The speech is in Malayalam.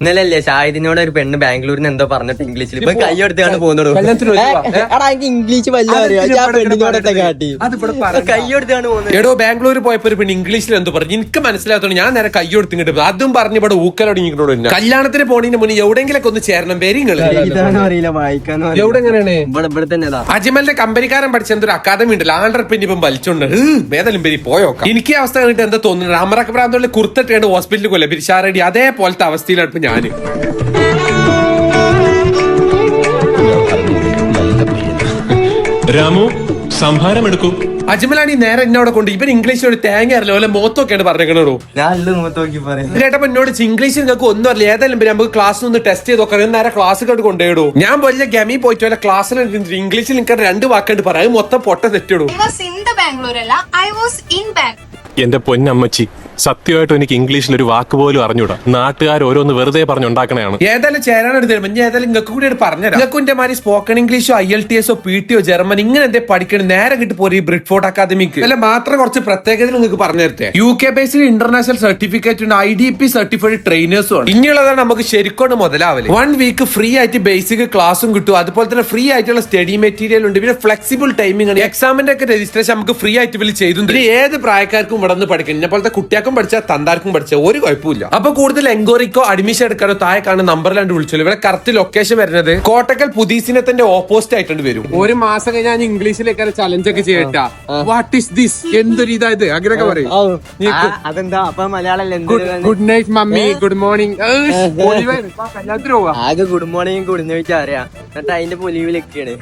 ഇന്നലല്ലേ ഷാഹിദിനോട് ഒരു പെണ്ണ് ബാംഗ്ലൂരിന് എന്തോ പറഞ്ഞിട്ട് ഇംഗ്ലീഷിൽ ഇപ്പൊ കൈ എടുത്താണ് പോകുന്നത്. ഇംഗ്ലീഷ് വല്ല കാട്ടി കൈ എടുത്താണ് പോകുന്നത്. എടോ ബാംഗ്ലൂർ പോയപ്പോ ഒരു പെണ്ണ് ഇംഗ്ലീഷിൽ എന്തോ പറഞ്ഞു, എനിക്ക് മനസ്സിലാത്തോണ്ട് ഞാൻ നേരെ കൈ കൊടുത്ത് ഇങ്ങോട്ട് അതും പറഞ്ഞ് ഇവിടെ ഊക്കലോട് ഇങ്ങോട്ട് കല്യാണത്തിന് പോണതിന് മുന്നേ എവിടെയെങ്കിലൊക്കെ ഒന്ന് ചേരണം. പേര് അറിയില്ല വായിക്കാനോ എവിടെ എങ്ങനെയാണ് ഇവിടെ തന്നെ അജ്മലിന്റെ കമ്പനിക്കാരൻ പഠിച്ച എന്തൊരു അക്കാദമി ഉണ്ട്, 100 പെണ്ണി ഇപ്പം വലിച്ചോണ്ട് ഏതായാലും പേര് പോയോക്കാം. എനിക്ക് അവസ്ഥ കണ്ടിട്ട് എന്താ തോന്നുന്നത്, അമറക്ക് പ്രാന്തോളിൽ കുർത്തിട്ടാണ് ഹോസ്പിറ്റലിൽ കൊല്ലം പിരിശാരടി അതേപോലത്തെ അവസ്ഥയിലാണ് ഇപ്പൊ ഞാന്. രാമു സംഭാരം എടുക്കൂ. അജ്മലാണി നേരെ എന്നോട് കൊണ്ട് ഇവൻ ഇംഗ്ലീഷിൽ ഒരു തേങ്ങ അറിയില്ല പോലെ മോത്തൊക്കെയാണ് പറഞ്ഞേക്കണോ. ഞാൻ മുഖത്ത് നോക്കി പറയാം ചേട്ടപ്പോ എന്നോട് ഇംഗ്ലീഷിൽ നിങ്ങൾക്ക് ഒന്നും അറിയില്ല, ഏതായാലും നമുക്ക് ക്ലാസ് ഒന്ന് ടെസ്റ്റ് ചെയ്ത് നോക്കാം, നേരെ ക്ലാസ് കണ്ട് കൊണ്ടുപോയിടൂ. ഞാൻ വലിയ ഗമി പോയിട്ട് വല്ല ക്ലാസ്സിൽ ഇംഗ്ലീഷിൽ നിങ്ങൾക്ക് 2 വാക്കുണ്ട് പറയാം, മൊത്തം പൊട്ട തെറ്റിടൂ. എന്റെ പൊന്നമ്മച്ചി, സത്യമായിട്ടും എനിക്ക് ഇംഗ്ലീഷിൽ ഒരു വാക്ക് പോലും അറിഞ്ഞൂടാ. നാട്ടുകാർ ഓരോന്ന് വെറുതെ പറഞ്ഞുണ്ടാക്കണയാണ്. ഏതായാലും ചേരാനാണ് തരുമ്പോൾ ഞാൻ ഏതായാലും നിങ്ങൾക്ക് കൂടി പറഞ്ഞുതരാം. നിങ്ങൾക്ക് എന്റെ മാതിരി സ്പോക്കൺ ഇംഗ്ലീഷോ IELTS PTO ജർമ്മൻ ഇങ്ങനെ എന്തേ പഠിക്കണം നേരെ കിട്ടി പോയി ബ്രിഡ്ഫോർഡ് അക്കാദമിക്ക്. അല്ല മാത്രം കുറച്ച് പ്രത്യേകത നിങ്ങൾക്ക് പറഞ്ഞു തരട്ടെ. UK ബേസിൽ ഇന്റർനാഷണൽ സർട്ടിഫിക്കറ്റ് ഉണ്ട്, IDP സർട്ടിഫൈഡ് ട്രെയിനേഴ്സും ആണ്. ഇനിയുള്ളതാണ് നമുക്ക് ശരിക്കും മുതലാവല്. 1 വീക്ക് ഫ്രീ ആയിട്ട് ബേസിക് ക്ലാസ്സും കിട്ടും, അതുപോലെ തന്നെ ഫ്രീ ആയിട്ടുള്ള സ്റ്റഡി മെറ്റീരിയൽ ഉണ്ട്, പിന്നെ ഫ്ലെക്സിബിൾ ടൈമിംഗ് ആണ്. എക്സാമിന്റെ ഒക്കെ രജിസ്ട്രേഷൻ നമുക്ക് ഫ്രീ ആയിട്ട് ഇതിൽ ചെയ്തു. ഏത് പ്രായക്കാർക്കും ഇവിടെ നിന്ന് പഠിക്കണം, ഇന്നെ പോലത്തെ കുട്ടികൾക്കും പഠിച്ചാൽ തന്താർക്കും പഠിച്ചാൽ ഒരു കുഴപ്പമില്ല. അപ്പൊ കൂടുതൽ എൻക്വയറിക്കോ അഡ്മിഷൻ എടുക്കാനോ താഴെ കാണുന്ന നമ്പറിലാണ്ട് വിളിച്ചോളൂ. ഇവിടെ കറക്റ്റ് ലൊക്കേഷൻ വരുന്നത് കോട്ടക്കൽ പുതിയസിനത്തിന്റെ ഓപ്പോസിറ്റ് ആയിട്ടുണ്ട് വരും. ഒരു മാസം കഴിഞ്ഞാൽ ഇംഗ്ലീഷിലേക്ക് ചലഞ്ച് ഒക്കെ ചെയ്യട്ടാ. വാട്ട് ഈസ് ദിസ്, എന്തൊരു ഇതായത് അങ്ങനെയൊക്കെ പറയും. അതെന്താ അപ്പൊ Malayalam good night mummy, good morning. ആകെ ഗുഡ് മോർണിംഗ് കുടിഞ്ഞു വെച്ചാൽ അറിയാം, എന്നിട്ട് അതിന്റെ പൊലിവിലൊക്കെയാണ്.